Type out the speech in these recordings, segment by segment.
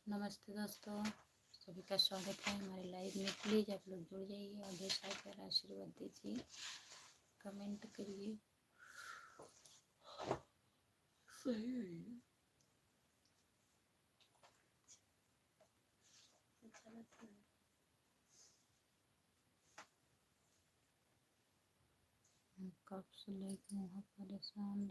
नमस्ते दोस्तों, सभी का स्वागत है हमारे लाइव में। प्लीज़ आप लोग जुड़ जाइए और ढेर सारा आशीर्वाद दीजिए, कमेंट करिए। सही है। कब से लेके वहाँ परेशान।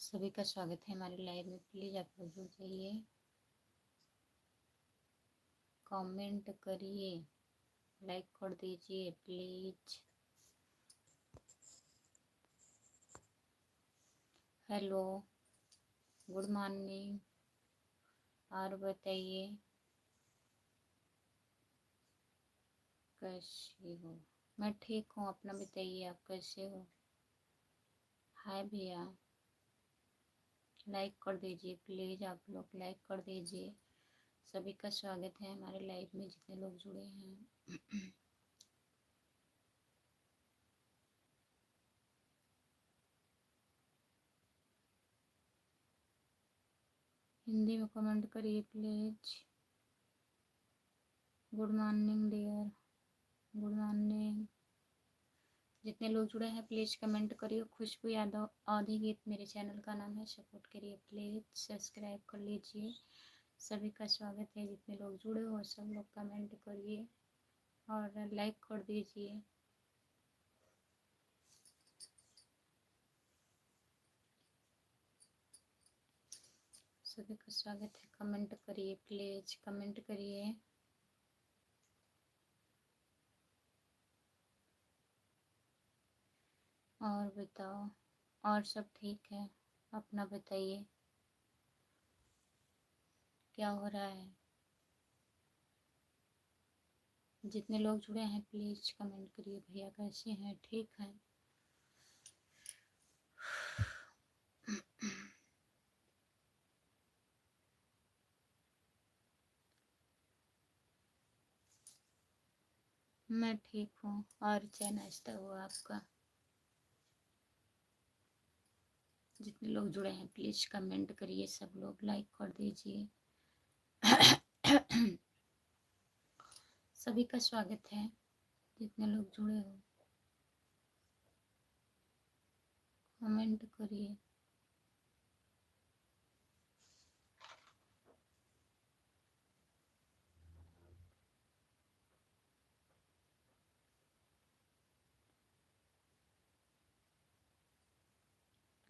सभी का स्वागत है हमारे लाइव में। प्लीज़ आप लोग जुड़ जाइए, कमेंट करिए, लाइक कर दीजिए प्लीज़। Hello, good morning. और बताइए कैसे हो? मैं ठीक हूँ, अपना बताइए आप कैसे हो? हाय भैया, लाइक कर दीजिए प्लीज़, आप लोग लाइक कर दीजिए। सभी का स्वागत है हमारे लाइव में, जितने लोग जुड़े हैं। हिंदी में कमेंट करिए please. Good morning dear, good morning. जितने लोग जुड़े हैं प्लीज़ कमेंट करिए। खुशबू यादव आधी गीत मेरे चैनल का नाम है, सपोर्ट करिए प्लीज़, सब्सक्राइब कर लीजिए। सभी का स्वागत है, जितने लोग जुड़े हो सब लोग कमेंट करिए और लाइक कर दीजिए। सभी का स्वागत है, कमेंट करिए प्लीज़, कमेंट करिए। और बताओ, और सब ठीक है? अपना बताइए क्या हो रहा है? जितने लोग जुड़े हैं प्लीज़ कमेंट करिए। भैया कैसे हैं? ठीक हैं? मैं ठीक हूँ। और चाय नाश्ता हुआ आपका? जितने लोग जुड़े हैं प्लीज़ कमेंट करिए, सब लोग लाइक कर दीजिए। सभी का स्वागत है, जितने लोग जुड़े हो कमेंट करिए।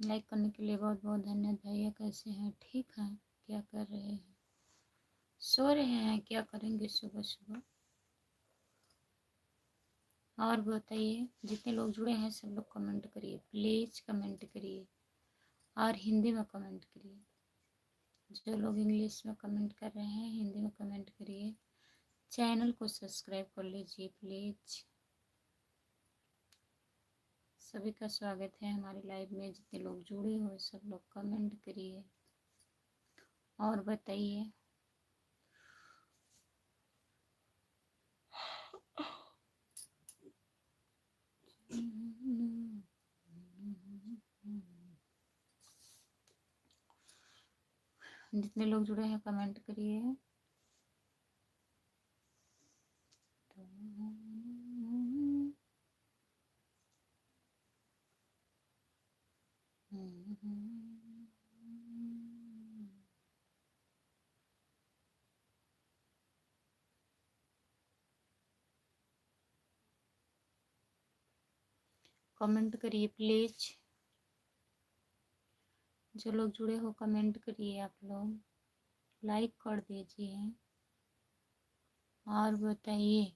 लाइक करने के लिए बहुत बहुत धन्यवाद। भैया कैसे हैं? ठीक हैं? क्या कर रहे हैं? सो रहे हैं? क्या करेंगे सुबह सुबह? और बताइए, जितने लोग जुड़े हैं सब लोग कमेंट करिए प्लीज़, कमेंट करिए और हिंदी में कमेंट करिए। जो लोग इंग्लिश में कमेंट कर रहे हैं हिंदी में कमेंट करिए। चैनल को सब्सक्राइब कर लीजिए प्लीज़। सभी का स्वागत है हमारे लाइव में, जितने लोग जुड़े हो सब लोग कमेंट करिए और बताइए। जितने लोग जुड़े हैं कमेंट करिए। कमेंट करिए प्लीज, जो लोग जुड़े हो कमेंट करिए, आप लोग लाइक कर दीजिए और बताइए।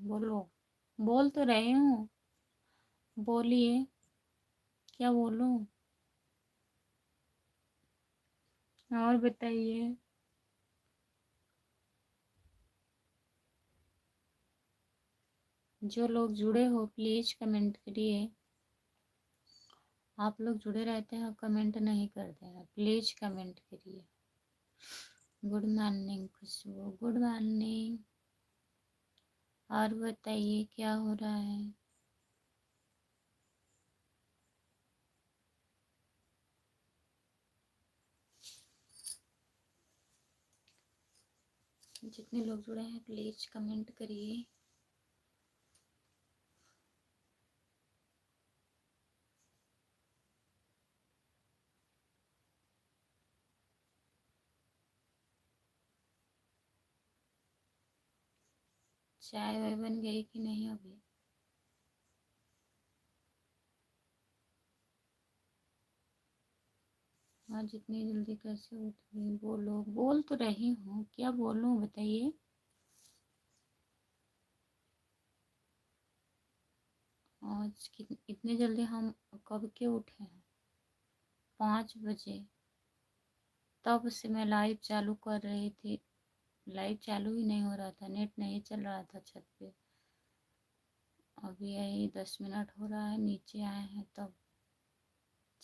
बोलो, बोल तो रही हूँ, बोलिए, क्या बोलूं और बताइए। जो लोग जुड़े हो प्लीज कमेंट करिए। आप लोग जुड़े रहते हैं, कमेंट नहीं करते हैं, प्लीज कमेंट करिए। गुड मॉर्निंग खुशबू, गुड मॉर्निंग। और बताइए क्या हो रहा है। जितने लोग जुड़े हैं प्लीज कमेंट करिए। चाय वाय बन गई कि नहीं अभी? आज इतनी जल्दी कैसे उठ गई? बोलो, बोल तो रही हूँ, क्या बोलूँ बताइए। आज इतनी जल्दी हम कब के उठे हैं? 5 बजे। तब से मैं लाइव चालू कर रही थी, लाइव चालू ही नहीं हो रहा था, नेट नहीं चल रहा था छत पे। अभी यही 10 मिनट हो रहा है, नीचे आए हैं तब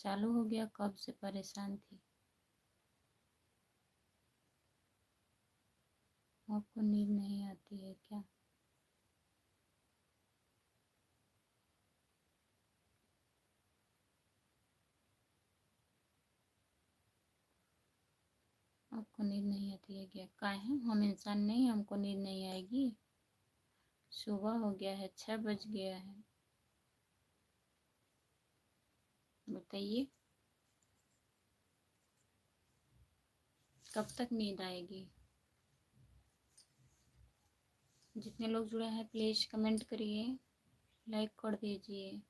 चालू हो गया। कब से परेशान थी। आपको नींद नहीं आती है क्या? आपको नींद नहीं आती है क्या? काहे, हम इंसान नहीं, हमको नींद नहीं आएगी? सुबह हो गया है, 6 बज गया है। बताइए कब तक नींद आएगी। जितने लोग जुड़े हैं प्लीज कमेंट करिए, लाइक कर दीजिए।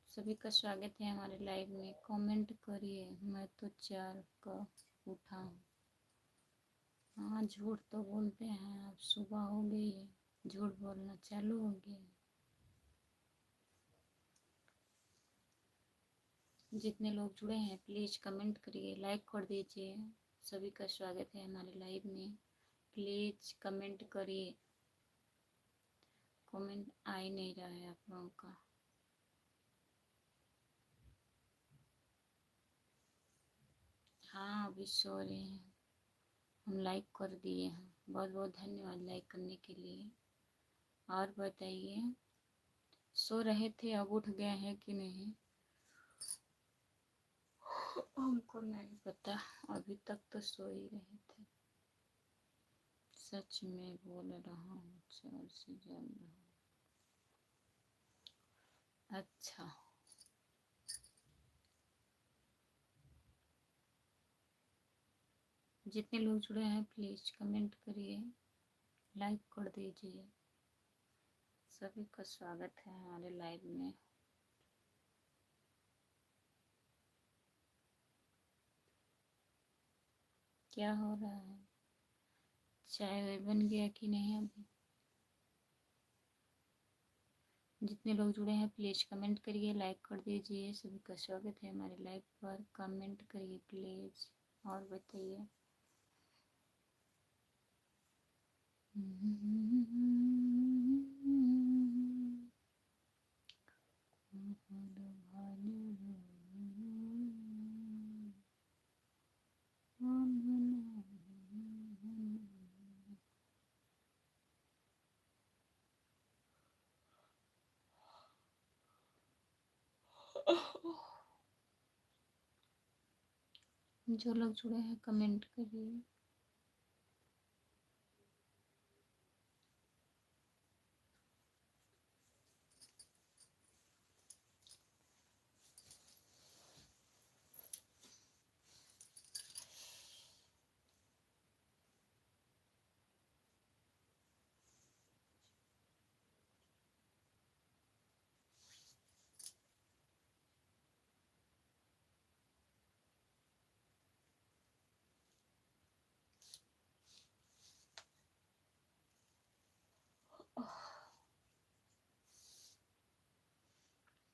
सभी का स्वागत है हमारे लाइव में। कमेंट करिए। मैं तो 4 का उठा हूँ। हाँ, झूठ तो बोलते हैं, अब सुबह हो गई है, झूठ बोलना चालू हो गया है। जितने लोग जुड़े हैं प्लीज कमेंट करिए, लाइक कर दीजिए। सभी का स्वागत है हमारे लाइव में। प्लीज कमेंट करिए। कमेंट आ ही नहीं रहा है आप लोगों का। हाँ, अभी सो रहे हैं। हम लाइक कर दिए हैं, बहुत बहुत धन्यवाद लाइक करने के लिए। और बताइए, सो रहे थे अब उठ गए हैं कि नहीं? हमको नहीं पता, अभी तक तो सो ही रहे थे। सच में बोल रहा हूँ, 4 से ज्यादा। अच्छा, जितने लोग जुड़े हैं प्लीज कमेंट करिए, लाइक कर दीजिए। सभी का स्वागत है हमारे लाइव में। क्या हो रहा है? चाय वाय बन गया कि नहीं अभी? जितने लोग जुड़े हैं प्लीज़ कमेंट करिए, लाइक कर दीजिए। सभी का स्वागत है हमारे लाइव पर। कमेंट करिए प्लीज़ और बताइए। जो लोग जुड़े हैं कमेंट करिए।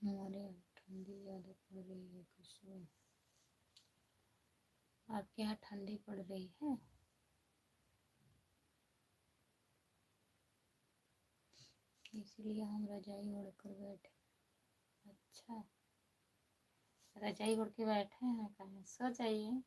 हमारे यहाँ ठंडी ज़्यादा पड़ रही है खुशबू। आपके यहाँ ठंडी पड़ रही है? इसलिए हम रजाई ओढ़ कर बैठे। अच्छा, रजाई ओढ़ के बैठे हैं कहाँ? सो जाइए।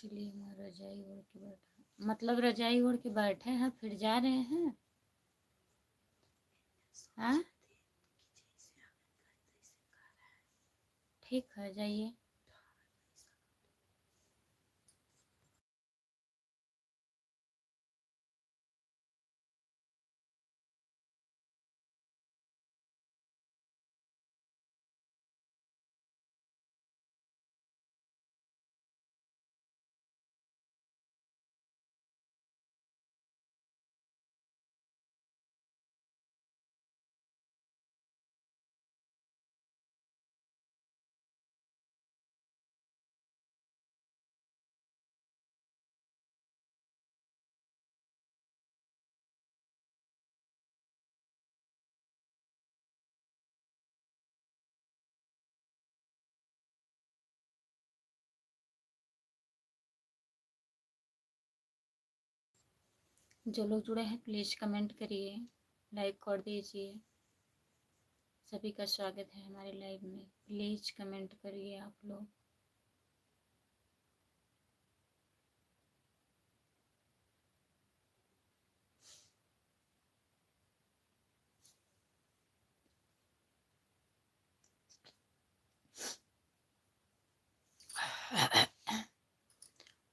इसीलिए मैं रजाई ओढ़ के बैठा, मतलब रजाई ओढ़ के बैठे हैं फिर जा रहे हैं। हाँ ठीक है, जाइए। जो लोग जुड़े हैं प्लीज़ कमेंट करिए, लाइक कर दीजिए। सभी का स्वागत है हमारे लाइव में, प्लीज़ कमेंट करिए आप लोग।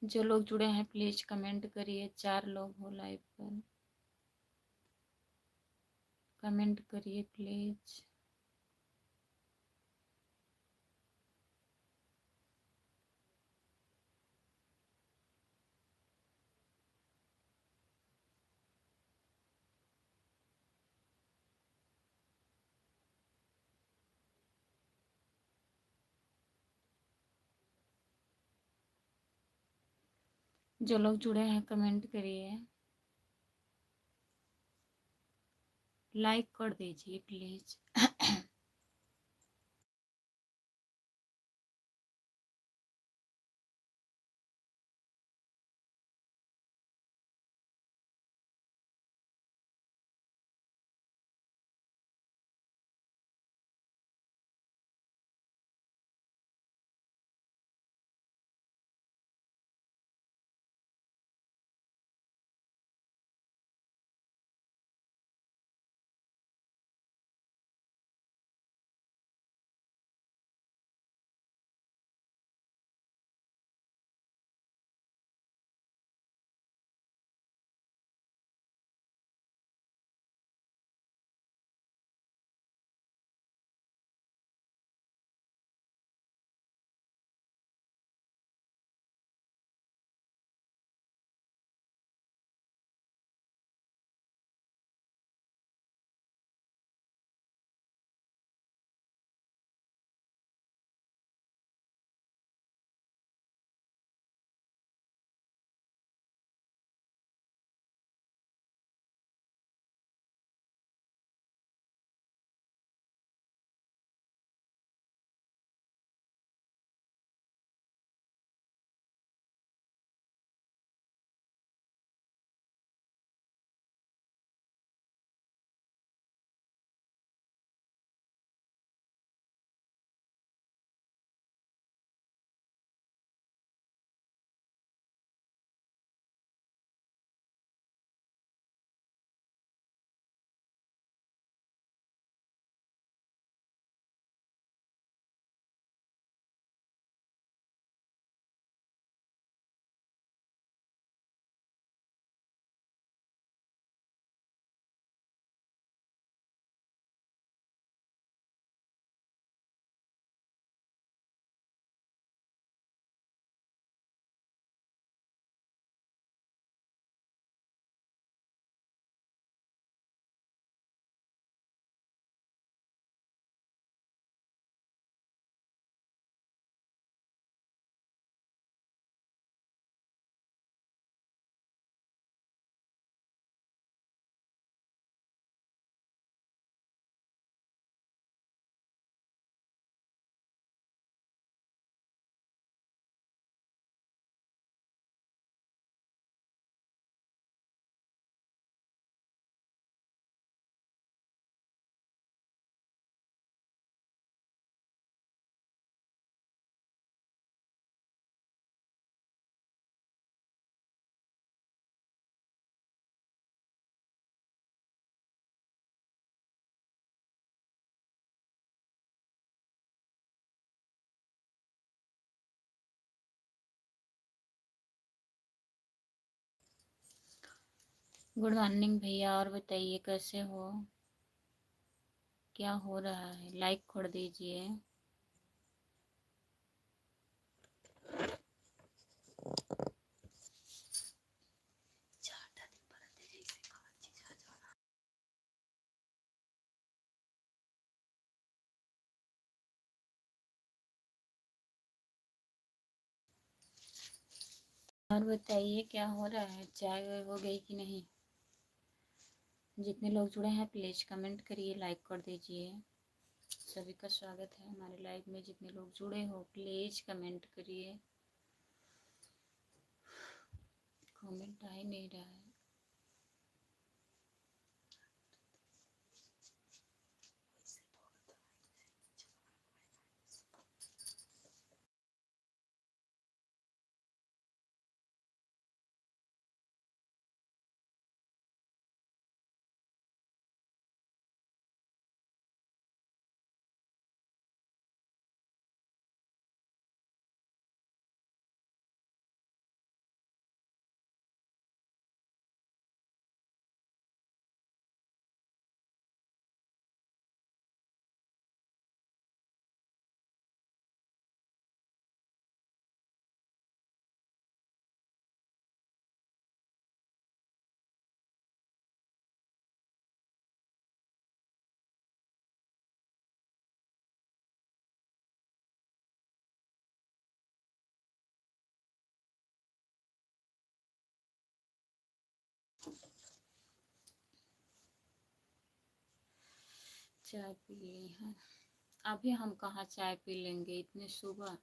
जो लोग जुड़े हैं प्लीज़ कमेंट करिए, 4 लोग हो लाइव पर, कमेंट करिए प्लीज़। जो लोग जुड़े हैं कमेंट करिए, लाइक कर दीजिए प्लीज़। गुड मॉर्निंग भैया, और बताइए कैसे हो, क्या हो रहा है? लाइक कर दीजिए। और बताइए क्या हो रहा है, चाय वाय हो गई कि नहीं? जितने लोग जुड़े हैं प्लीज़ कमेंट करिए, लाइक कर दीजिए। सभी का स्वागत है हमारे लाइव में। जितने लोग जुड़े हो प्लीज़ कमेंट करिए। कमेंट आ ही नहीं रहा है। चाय पी ली है। अभी हम कहाँ चाय पी लेंगे इतने सुबह।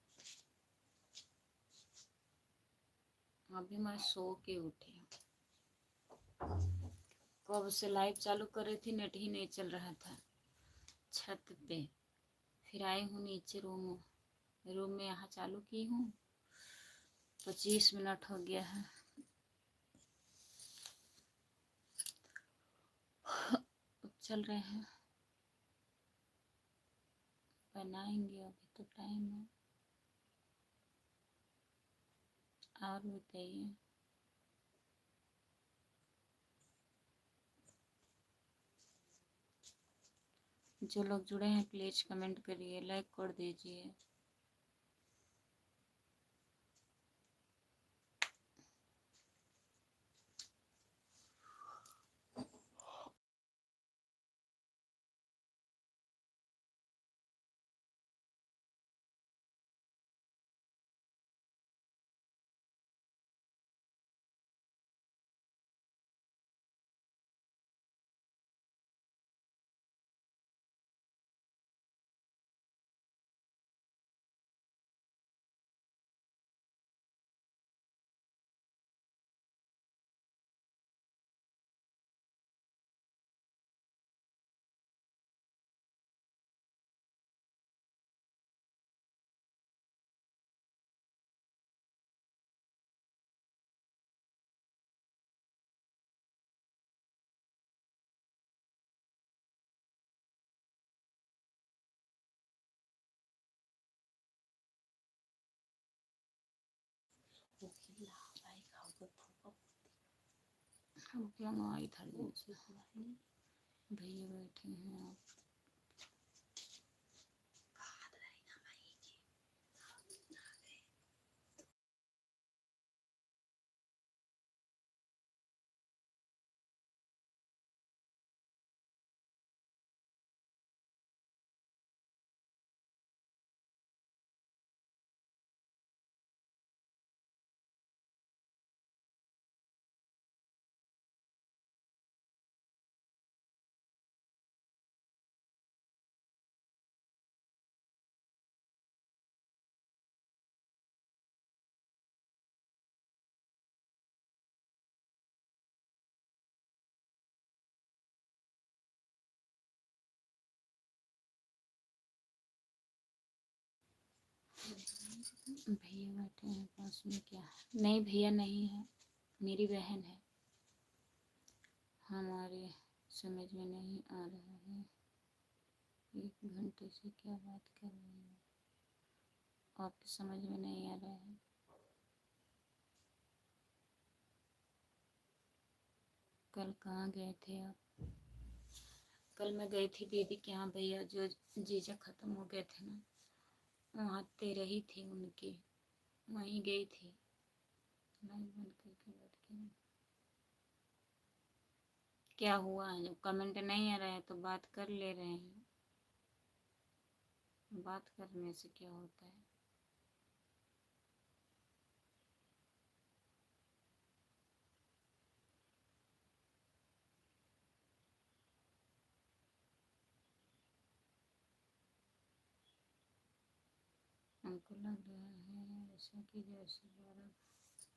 अभी मैं सो के उठी। कब से लाइव चालू कर रही थी, नेट ही नहीं चल रहा था। छत पे फिर आई हूँ नीचे रूम में यहाँ चालू की हूँ। 25 मिनट हो गया है। अब चल रहे हैं, बनाएंगे, अभी तो टाइम है। और बताइए। जो लोग जुड़े हैं प्लीज़ कमेंट करिए, लाइक कर दीजिए। क्या आई था भैया बैठे हैं। भैया बैठे हैं पास में। क्या? नहीं भैया नहीं है, मेरी बहन है। हमारे समझ में नहीं आ रहा है। 1 घंटे से क्या बात कर रही है, आपकी समझ में नहीं आ रहा है। कल कहाँ गए थे आप? कल मैं गई थी दीदी के यहाँ, भैया जो जीजा ख़त्म हो गए थे ना, वहाँ तेरही थी उनकी, वहीं गई थी। लाइव बंद करके बैठ के क्या हुआ है? जब कमेंट नहीं आ रहा है तो बात कर ले रहे हैं, बात करने से क्या होता है? हमको लग रहा है ऐसा कि जैसे 12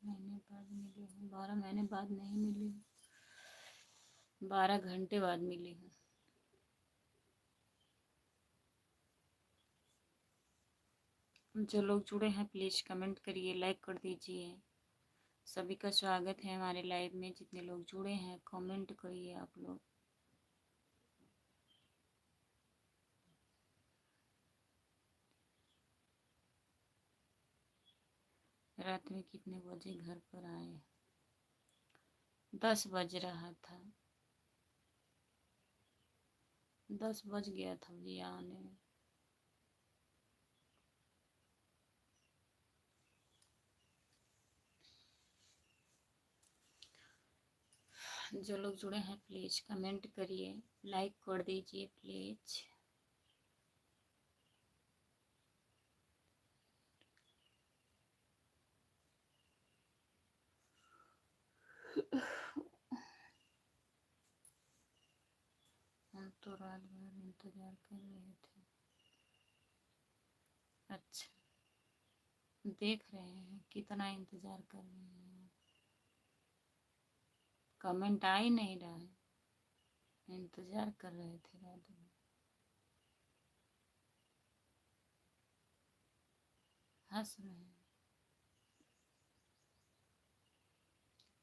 महीने बाद मिली हूँ। 12 महीने बाद नहीं मिली हूँ, 12 घंटे बाद मिली हूँ। जो लोग जुड़े हैं प्लीज़ कमेंट करिए, लाइक कर दीजिए। सभी का स्वागत है हमारे लाइव में। जितने लोग जुड़े हैं कमेंट करिए आप लोग। रात में कितने बजे घर पर आए? 10 बज रहा था, 10 बज गया था मुझे आने में। जो लोग जुड़े हैं प्लीज़ कमेंट करिए, लाइक कर दीजिए प्लीज़। हम तो रात भर इंतज़ार कर रहे थे। अच्छा, देख रहे हैं कितना इंतज़ार कर रहे हैं। कमेंट आ ही नहीं रहा है, इंतज़ार कर रहे थे रात भर। हंस रहे हैं।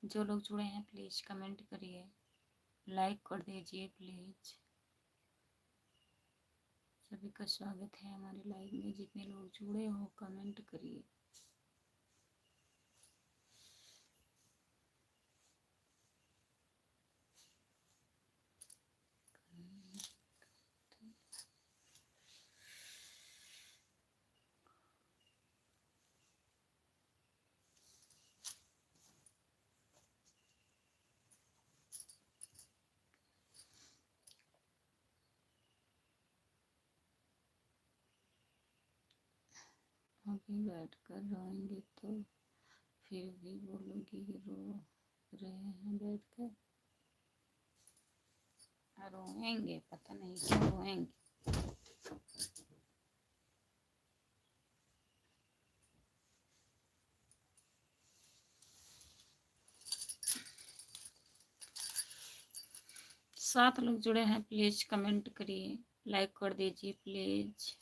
जो लोग जुड़े हैं प्लीज़ कमेंट करिए, लाइक कर दीजिए प्लीज़। सभी का स्वागत है हमारे लाइव में। जितने लोग जुड़े हो कमेंट करिए। अभी बैठ कर रोएंगे तो फिर भी बोलोगी कि रो रहे हैं बैठ कर। रोएंगे, पता नहीं क्यों रोएंगे। सात लोग जुड़े हैं प्लीज़ कमेंट करिए, लाइक कर दीजिए प्लीज़।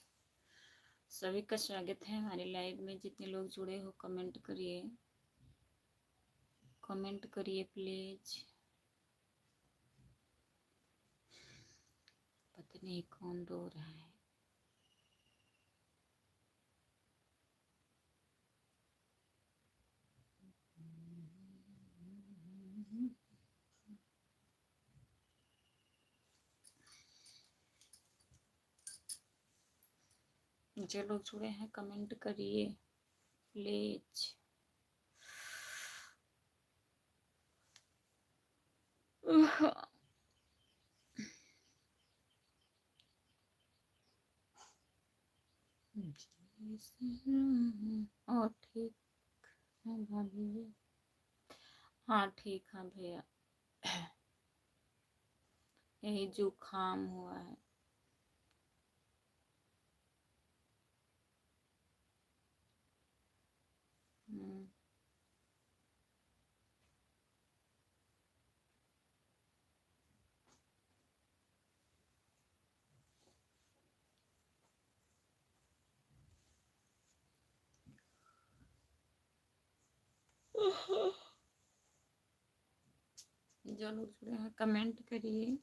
सभी का स्वागत है हमारे लाइव में। जितने लोग जुड़े हो कमेंट करिए, कमेंट करिए प्लीज़। पता नहीं कौन रो रहा है। जो लोग जुड़े हैं कमेंट करिए प्लीज। और ठीक है भाभी? हाँ ठीक है भैया, यही जुकाम हुआ है। हम्म, जो लोग जुड़े हैं कमेंट करिए।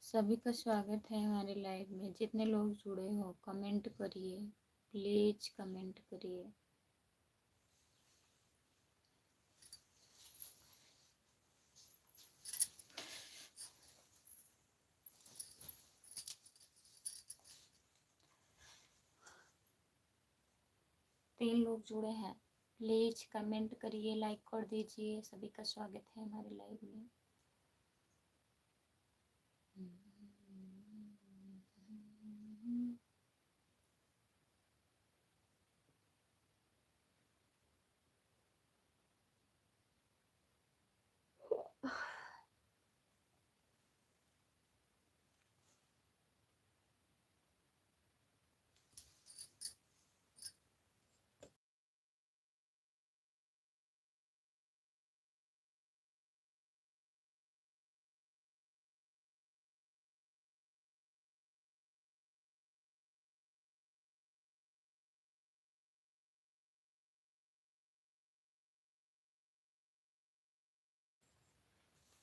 सभी का स्वागत है हमारे लाइव में। जितने लोग जुड़े हो कमेंट करिए, प्लीज कमेंट करिए। तीन लोग जुड़े हैं, प्लीज कमेंट करिए, लाइक कर दीजिए। सभी का स्वागत है हमारे लाइव में।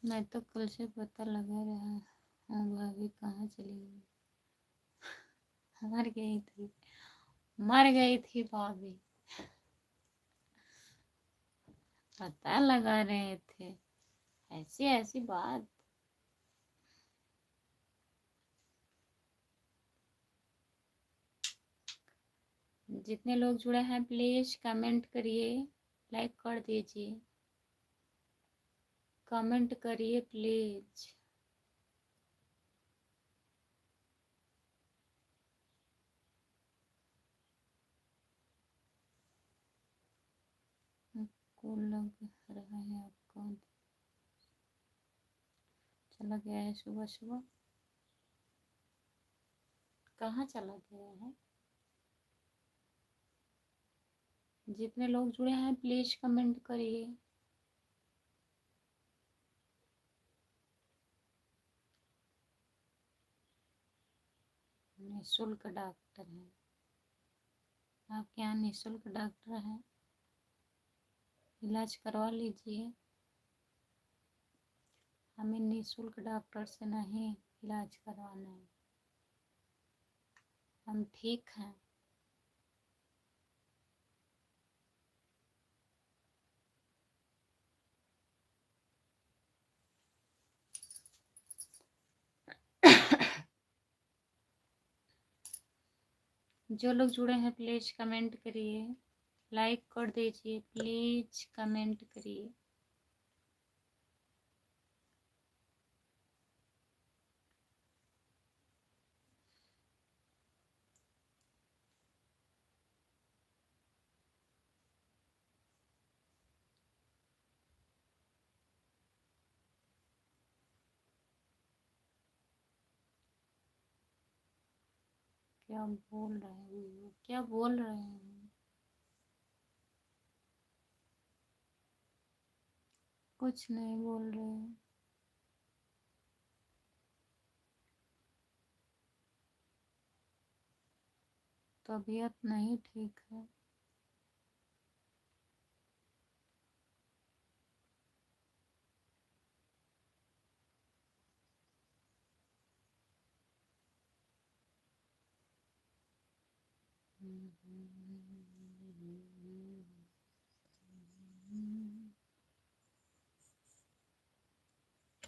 मैं तो कल से पता लगा रहा हूँ भाभी कहाँ चली गई। मर गई थी, मर गई थी भाभी, पता लगा रहे थे। ऐसी ऐसी बात। जितने लोग जुड़े हैं प्लीज कमेंट करिए, लाइक कर दीजिए। कमेंट करिए प्लीज। को लग रहा है आपका चला गया है सुबह सुबह। कहाँ चला गया है? जितने लोग जुड़े हैं प्लीज कमेंट करिए। निःशुल्क डॉक्टर है आपके यहाँ, निःशुल्क डॉक्टर है, इलाज करवा लीजिए। हमें निःशुल्क डॉक्टर से नहीं इलाज करवाना है, हम ठीक हैं। जो लोग जुड़े हैं प्लीज कमेंट करिए, लाइक कर दीजिए, प्लीज कमेंट करिए। क्या बोल रहे हैं, क्या बोल रहे हैं? कुछ नहीं बोल रहे हैं। तबीयत नहीं ठीक है।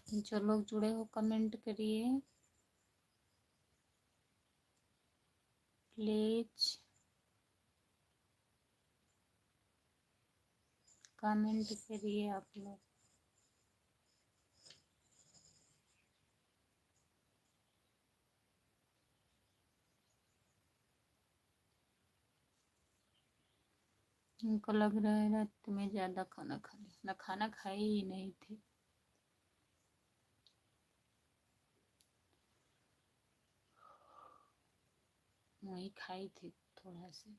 जो लोग जुड़े हो कमेंट करिए प्लीज, कमेंट करिए आप लोग। उनको लग रहा है रात में ज़्यादा खाना खा ली, ना खाना खाई ही नहीं थी। वही खाई थी थोड़ा सा।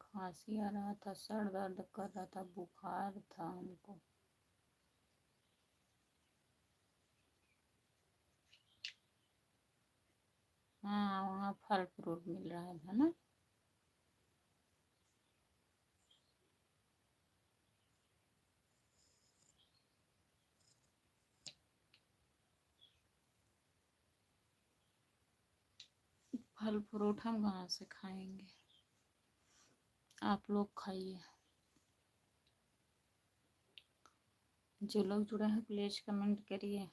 खांसी आ रहा था, सर दर्द कर रहा था, बुखार था हमको। हाँ, वहाँ फल फ्रूट मिल रहा था ना। फल फ्रूट हम कहाँ से खाएंगे, आप लोग खाइए। जो लोग जुड़े हैं प्लीज कमेंट करिए।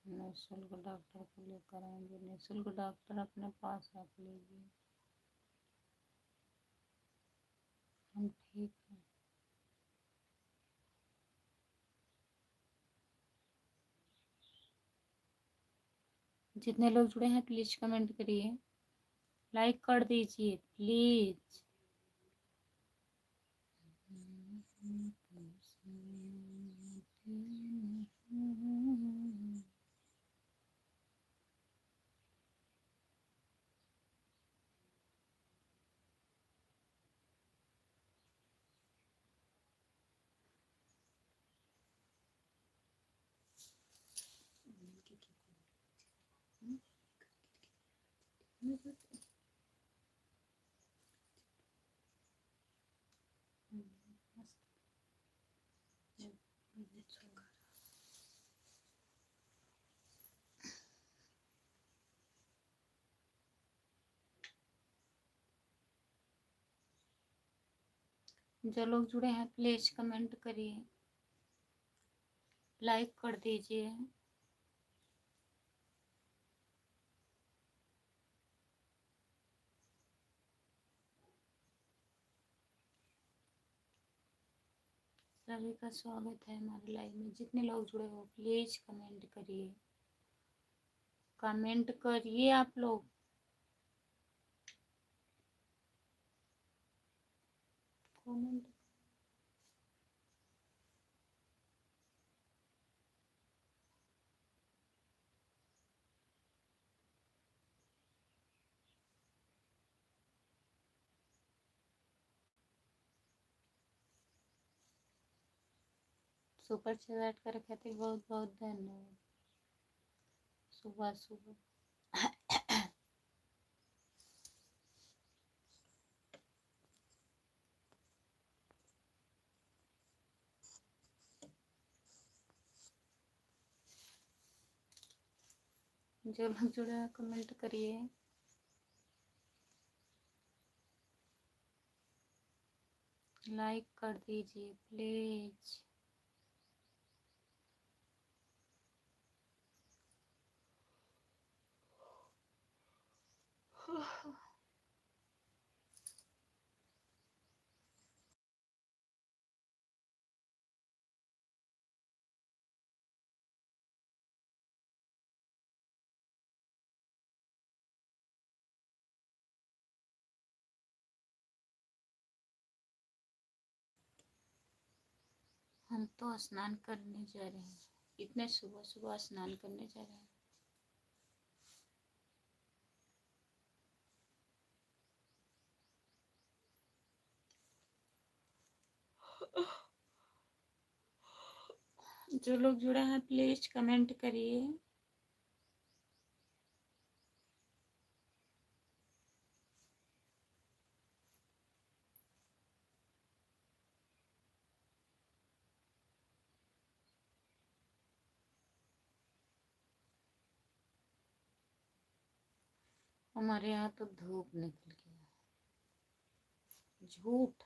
निःशुल्क डॉक्टर को लेकर आएंगे, निःशुल्क डॉक्टर अपने पास रख लीजिए, हम ठीक है। जितने लोग जुड़े हैं प्लीज कमेंट करिए, लाइक कर दीजिए प्लीज। जो लोग जुड़े हैं प्लीज कमेंट करिए, लाइक कर दीजिए। सभी का स्वागत है हमारे लाइव में। जितने लोग जुड़े हो प्लीज कमेंट करिए, कमेंट करिए आप लोग। कमेंट सुपर चैट कर रखे थे, बहुत बहुत धन्यवाद। सुबह सुबह जो लोग जुड़े हैं कमेंट करिए। लाइक कर दीजिए प्लीज। हम तो स्नान करने जा रहे हैं, इतने सुबह सुबह स्नान करने जा रहे हैं। जो लोग जुड़े हैं प्लीज कमेंट करिए। हमारे यहाँ तो धूप निकल गया, झूठ,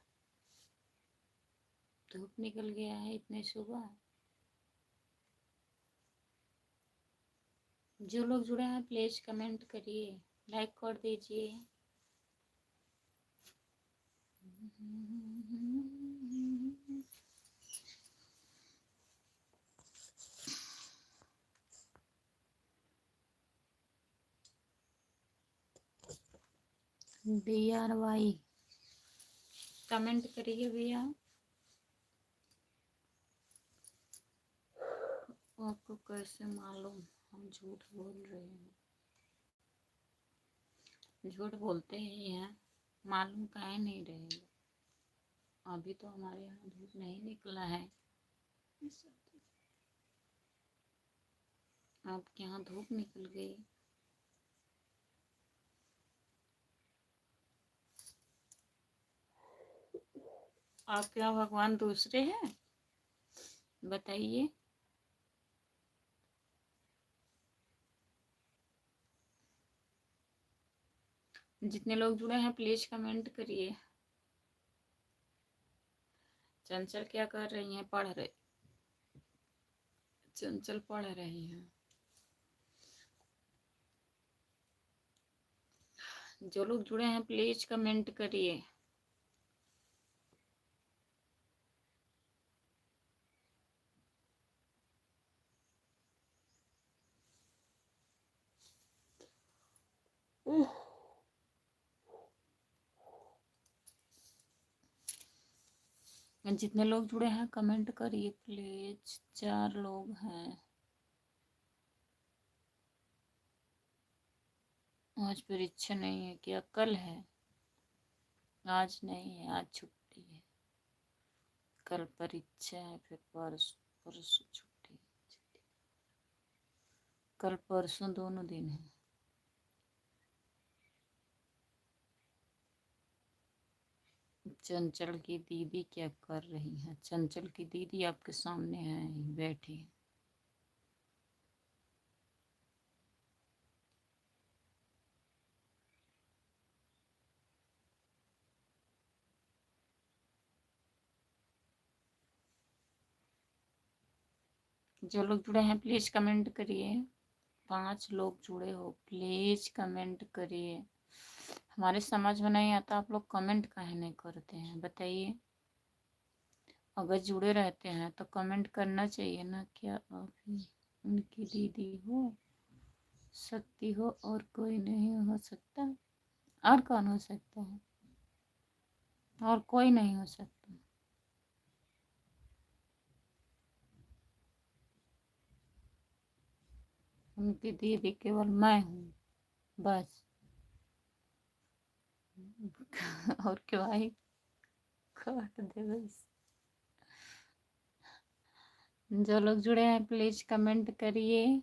धूप निकल गया है इतने सुबह। जो लोग जुड़े हैं प्लीज कमेंट करिए, लाइक कर दीजिए। DRY कमेंट करिए भैया। आपको कैसे मालूम हम झूठ बोल रहे हैं? झूठ बोलते ही हैं, मालूम काहे नहीं रहेगा। अभी तो हमारे यहाँ धूप नहीं निकला है, आपके यहाँ धूप निकल गई। आपके यहाँ भगवान दूसरे हैं, बताइए। जितने लोग जुड़े हैं प्लीज कमेंट करिए। चंचल क्या कर रही हैं? पढ़ रही। चंचल पढ़ रही हैं। जो लोग जुड़े हैं प्लीज कमेंट करिए। जितने लोग जुड़े हैं कमेंट करिए प्लीज। 4 लोग हैं। आज परीक्षा नहीं है क्या? कल है। आज नहीं है, आज छुट्टी है। कल परीक्षा है, फिर परसों छुट्टी। कल परसों दोनों दिन है। चंचल की दीदी क्या कर रही है? चंचल की दीदी आपके सामने है, बैठी। जो लोग जुड़े हैं प्लीज कमेंट करिए। 5 लोग जुड़े हो, प्लीज कमेंट करिए। हमारे समझ में नहीं आता आप लोग कमेंट काहे नहीं करते हैं, बताइए। अगर जुड़े रहते हैं तो कमेंट करना चाहिए ना। क्या आप ही उनकी दीदी हो सकती हो और कोई नहीं हो सकता? और कौन हो सकता है? और कोई नहीं हो सकता। उनकी दीदी केवल मैं हूँ, बस। और क्यों आई? काट दे बस। जो लोग जुड़े हैं प्लीज कमेंट करिए।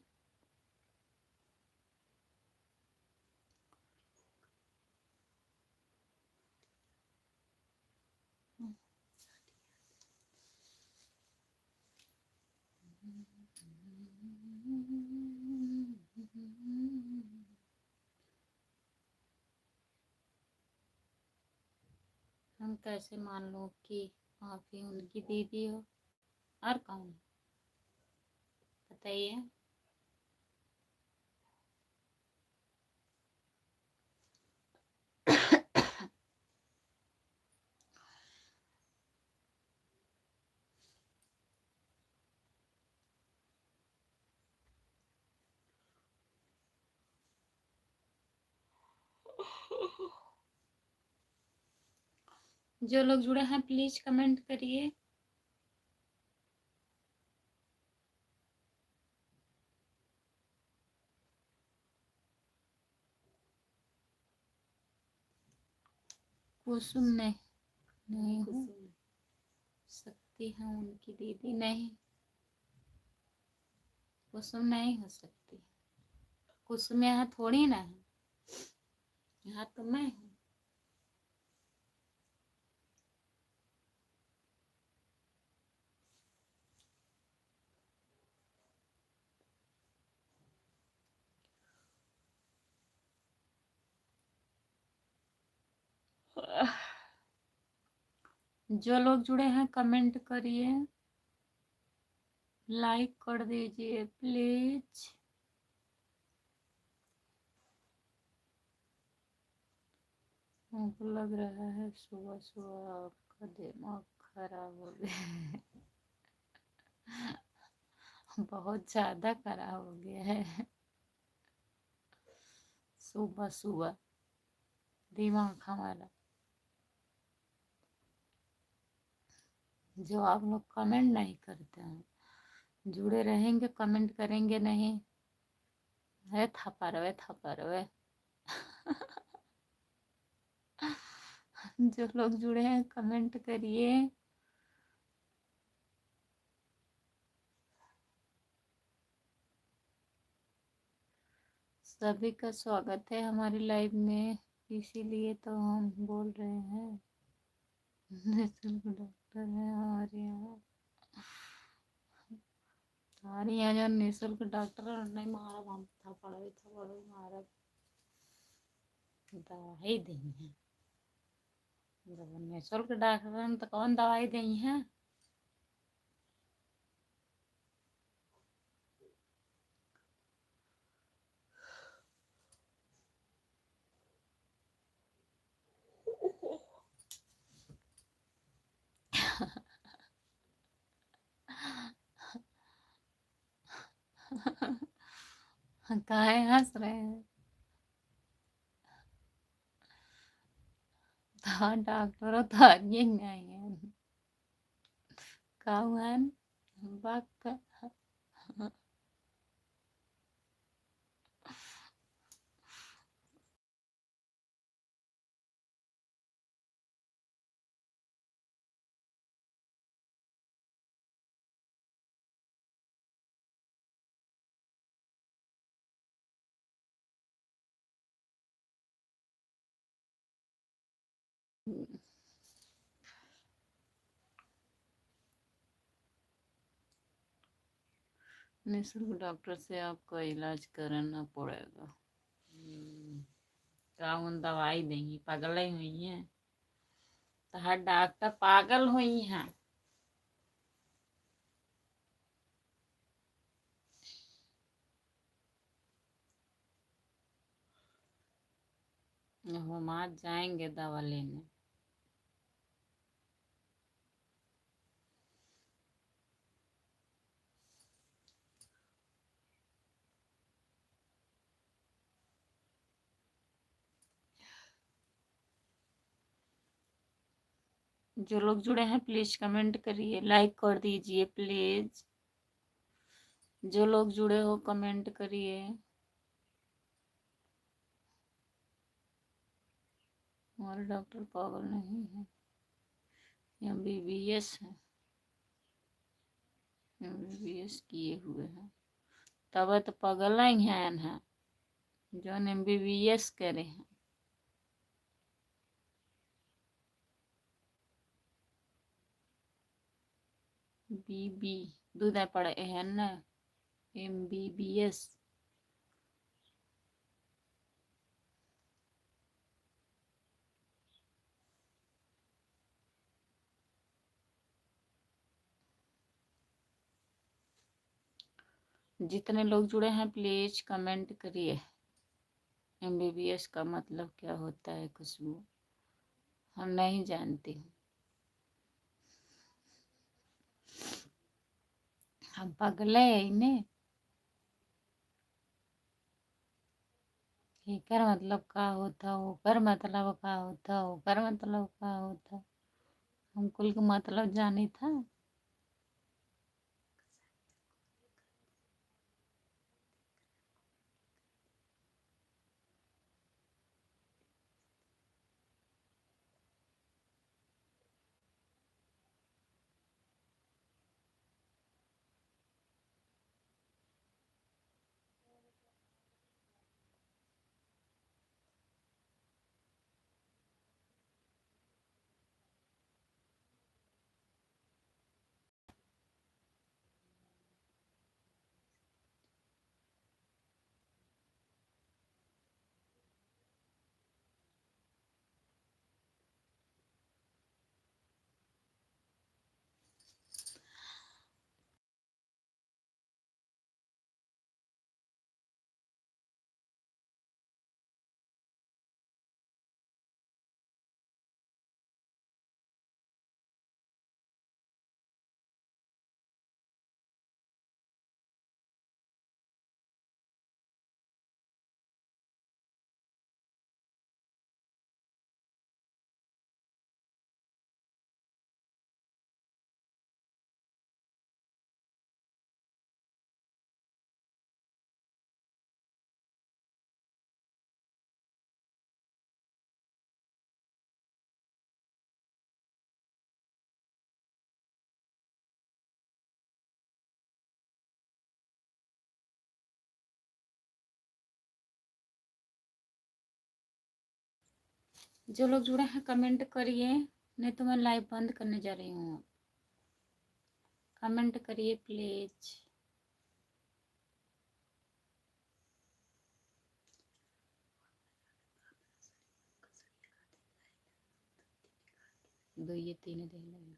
हम कैसे मान लो कि आप ही उनकी दीदी हो? और कौन? बताइए। जो लोग जुड़े हैं प्लीज कमेंट करिए। कुसुम नहीं हो सकती है उनकी दीदी। नहीं, कुसुम नहीं हो सकती। कुसुम यहाँ थोड़ी ना है, यहाँ तो मैं हूँ। जो लोग जुड़े हैं कमेंट करिए, लाइक कर दीजिए प्लीज। हमको लग रहा है सुबह सुबह आपका दिमाग खराब हो गया। बहुत ज्यादा खराब हो गया है। सुबह सुबह दिमाग हमारा। जो आप लोग कमेंट नहीं करते हैं, जुड़े रहेंगे कमेंट करेंगे नहीं, है थपा रहे थपा रहे। जो लोग जुड़े हैं कमेंट करिए। सभी का स्वागत है हमारी लाइव में, इसीलिए तो हम बोल रहे हैं। निःशुल्क डॉक्टर है हमारे यहाँ। हमारे यहाँ जो निःशुल्क डॉक्टर नहीं, मारा हम था पड़ा मारा। दवाई दी है जब निःशुल्क डॉक्टर तो कौन दवाई दी है। काहे हंस रहे हैं। तो डॉक्टर तो ये नहीं है कावन बक निःशुल्क डॉक्टर से आपका इलाज कराना पड़ेगा। काउन दवाई देंगी पागल ही हुई है तो हर डॉक्टर पागल हुई है। हम आज जाएंगे दवा लेने। जो लोग जुड़े हैं प्लीज कमेंट करिए, लाइक कर दीजिए प्लीज। जो लोग जुड़े हो कमेंट करिए। हमारे डॉक्टर पागल नहीं है, MBBS है, MBBS किए हुए हैं तब तो पागल ही हैं जो MBBS करे हैं। BB दूध पड़े हैं ना MBBS। जितने लोग जुड़े हैं प्लीज कमेंट करिए। MBBS का मतलब क्या होता है खुशबू, हम नहीं जानती हूँ। हम पगले इन्हें एकर मतलब का होता, ओकर मतलब का होता, ओकर मतलब का होता, हम कुल का मतलब जानी था। जो लोग जुड़े हैं कमेंट करिए, नहीं तो मैं लाइव बंद करने जा रही हूँ। कमेंट करिए प्लीज। दो ये तीन दे लगे।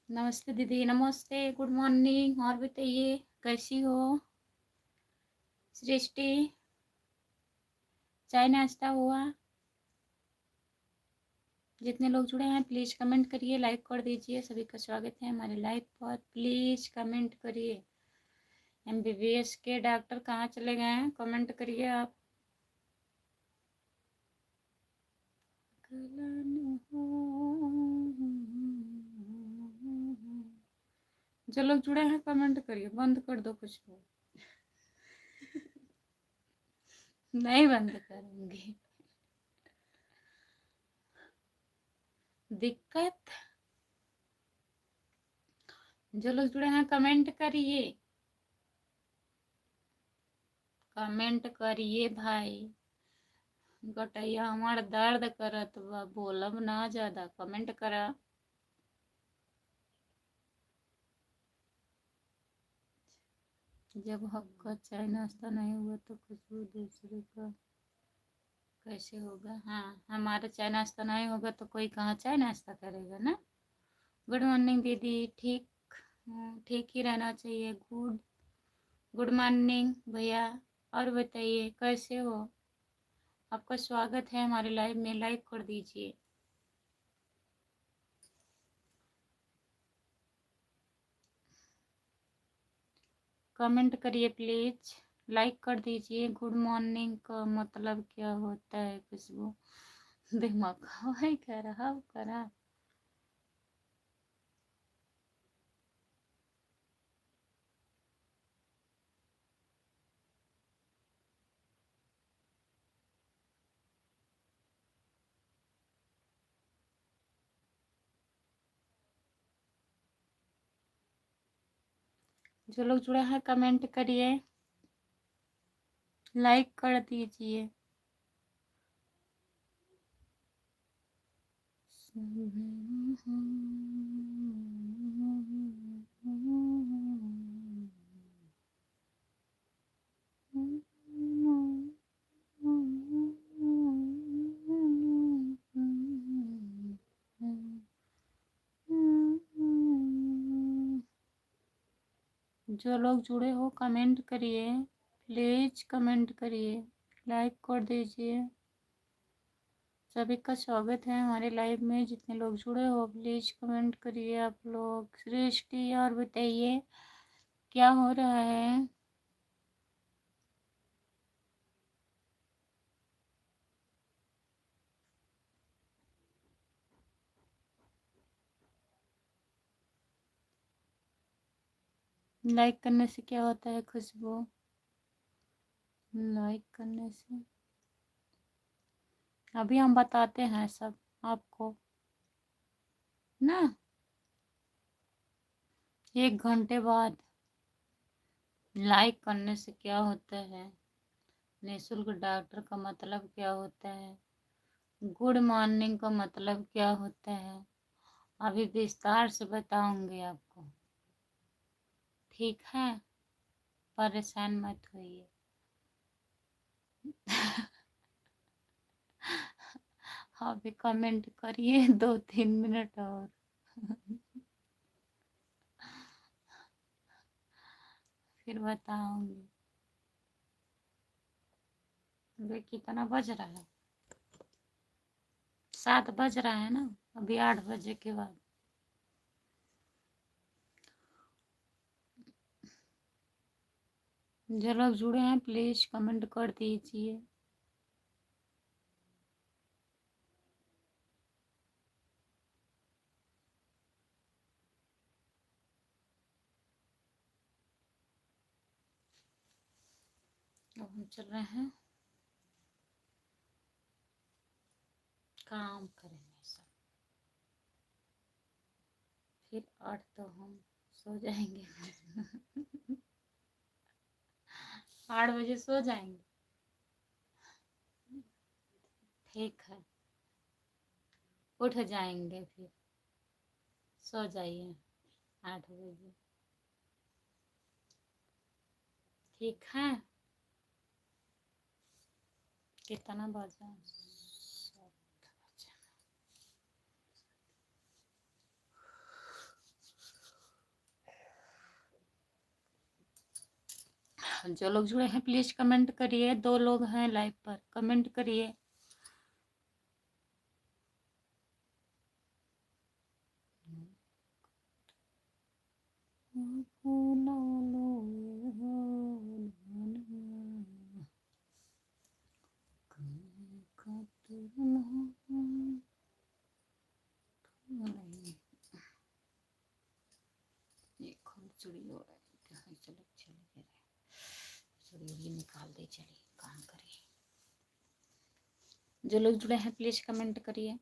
नमस्ते दीदी, नमस्ते, गुड मॉर्निंग। और बताइए कैसी हो सृष्टि? चाय नाश्ता हुआ? जितने लोग जुड़े हैं प्लीज़ कमेंट करिए, लाइक कर दीजिए। सभी का स्वागत है हमारे लाइव पर। प्लीज़ कमेंट करिए। MBBS के डॉक्टर कहाँ चले गए हैं? कमेंट करिए आप। जो लोग जुड़े हैं कमेंट करिए। बंद कर दो कुछ लोग। नहीं बंद करूंगी। दिक्कत। जो लोग जुड़े हैं कमेंट करिए, कमेंट करिए भाई। गटैया हमार दर्द करत बा, बोलब ना ज्यादा, कमेंट करा। जब आपका चाय नाश्ता नहीं हुआ तो खुशबू दूसरे का कैसे होगा? हाँ, हमारा चाय नाश्ता नहीं होगा तो कोई कहाँ चाय नाश्ता करेगा ना। गुड मॉर्निंग दीदी। ठीक, ठीक ही रहना चाहिए। गुड गुड मॉर्निंग भैया। और बताइए कैसे हो? आपका स्वागत है हमारे लाइव में, लाइक कर दीजिए। कमेंट करिए प्लीज, लाइक कर दीजिए। गुड मॉर्निंग का मतलब क्या होता है खुशबू? दिमाग है कह रहा करा। जो लोग जुड़े हैं कमेंट करिए, लाइक कर दीजिए। जो लोग जुड़े हो कमेंट करिए, प्लीज कमेंट करिए, लाइक कर दीजिए। सभी का स्वागत है हमारे लाइव में। जितने लोग जुड़े हो प्लीज कमेंट करिए आप लोग। सृष्टि और बताइए क्या हो रहा है? लाइक करने से क्या होता है खुशबू? लाइक करने से अभी हम बताते हैं सब आपको ना। 1 घंटे बाद लाइक करने से क्या होता है? निःशुल्क डॉक्टर का मतलब क्या होता है? गुड मॉर्निंग का मतलब क्या होता है? अभी विस्तार से बताऊंगी आपको, ठीक है? परेशान मत होइए। अभी कमेंट करिए 2-3 मिनट और। फिर बताऊंगी। अभी कितना बज रहा है? 7 बज रहा है ना। अभी 8 बजे के बाद। जो लोग जुड़े हैं प्लीज कमेंट कर दीजिए। अब हम चल रहे हैं काम करेंगे सब। फिर 8 तो हम सो जाएंगे। 8 बजे सो जाएंगे। ठीक है। उठ जाएंगे फिर, सो जाइए 8 बजे। ठीक है, कितना बजा? जो लोग जुड़े हैं प्लीज कमेंट करिए। 2 लोग हैं लाइव पर, कमेंट करिए। चुड़ी हो रहा है, चलो चलिए चुड़ी भी निकाल दे, चलिए काम करिए। जो लोग जुड़े हैं प्लीज कमेंट करिए।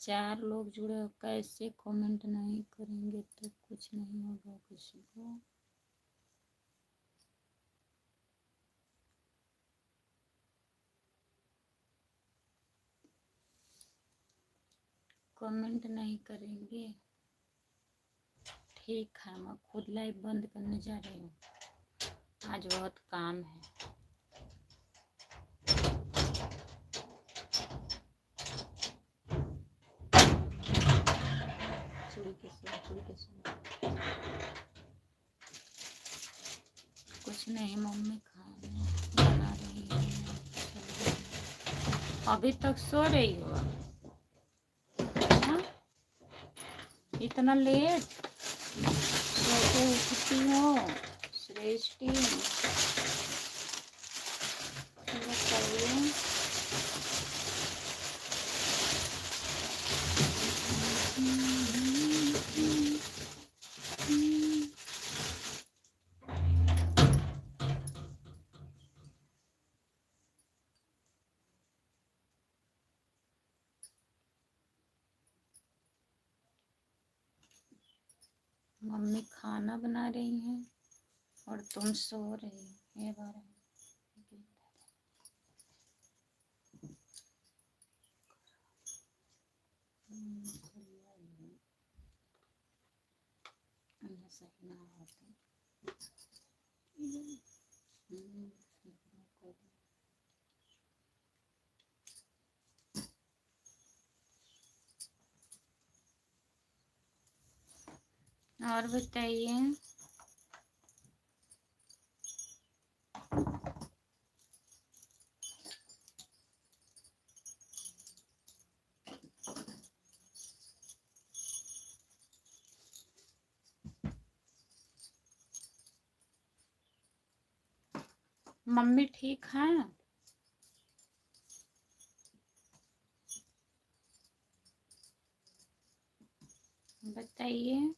4 लोग जुड़े हो, कैसे कमेंट नहीं करेंगे तो कुछ नहीं होगा किसी को। कमेंट नहीं करेंगे, ठीक है। मैं खुद लाइव बंद करने जा रही हूँ, आज बहुत काम है। चूड़ी कैसे कुछ नहीं, मम्मी खाना बना रही है। अभी तक सो रही हो? हाँ? इतना लेट सो के उठती हो श्रेष्ठी? बताइए। मम्मी खाना बना रही हैं और तुम सो रही हो। ये बार सही ना होते। और बताइए। मम्मी ठीक है? बताइए।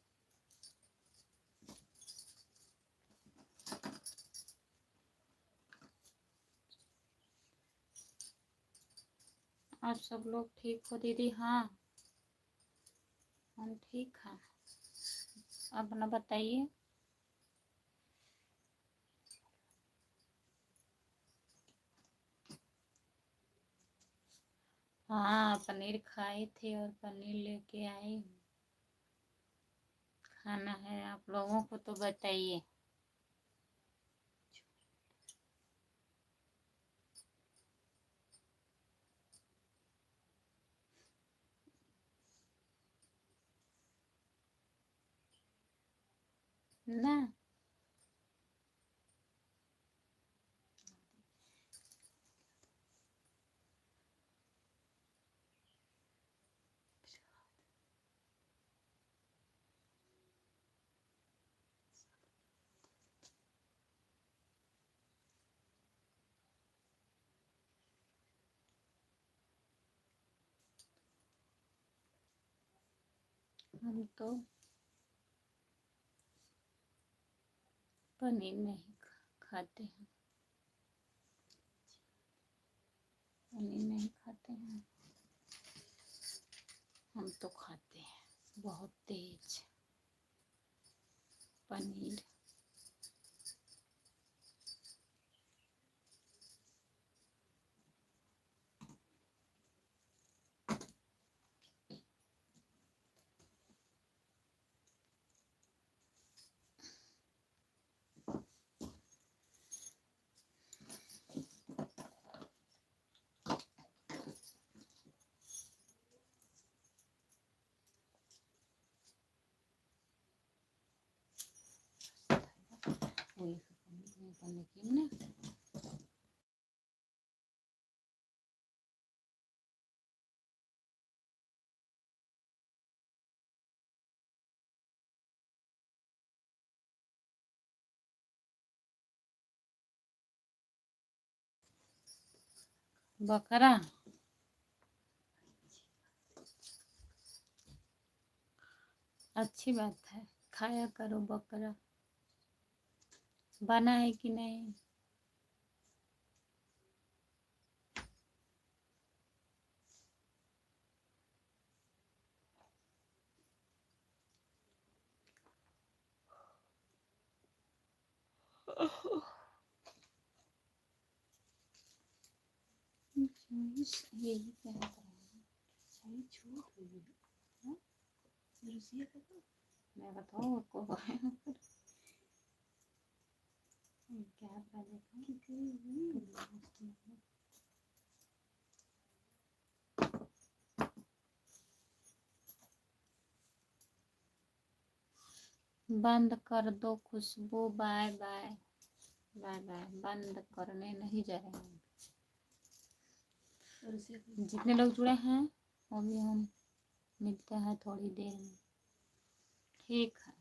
आप सब लोग ठीक हो दीदी? हाँ हम ठीक हैं, अपना बताइए। हाँ पनीर खाई थी और पनीर लेके आई हूँ। खाना है आप लोगों को तो बताइए। ना हम तो पनीर नहीं खाते हैं, पनीर नहीं खाते हैं। हम तो खाते हैं बहुत तेज पनीर। कोई करने की हमने बकरा अच्छी बात है, खाया करो बकरा। बना है कि नहीं? यही क्या मैं बताऊँ आपको क्या बंद कर दो खुशबू, बाय बाय बाय बाय। बंद करने नहीं जा रहे हैं। जितने लोग जुड़े हैं वो भी हम मिलते हैं थोड़ी देर में, ठीक है।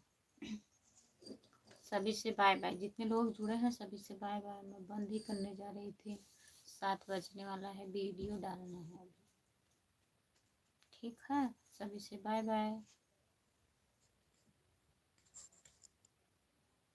सभी से बाय बाय। जितने लोग जुड़े हैं सभी से बाय बाय। मैं बंद ही करने जा रही थी, 7 बजने वाला है, वीडियो डालना है अभी, ठीक है। सभी से बाय बाय।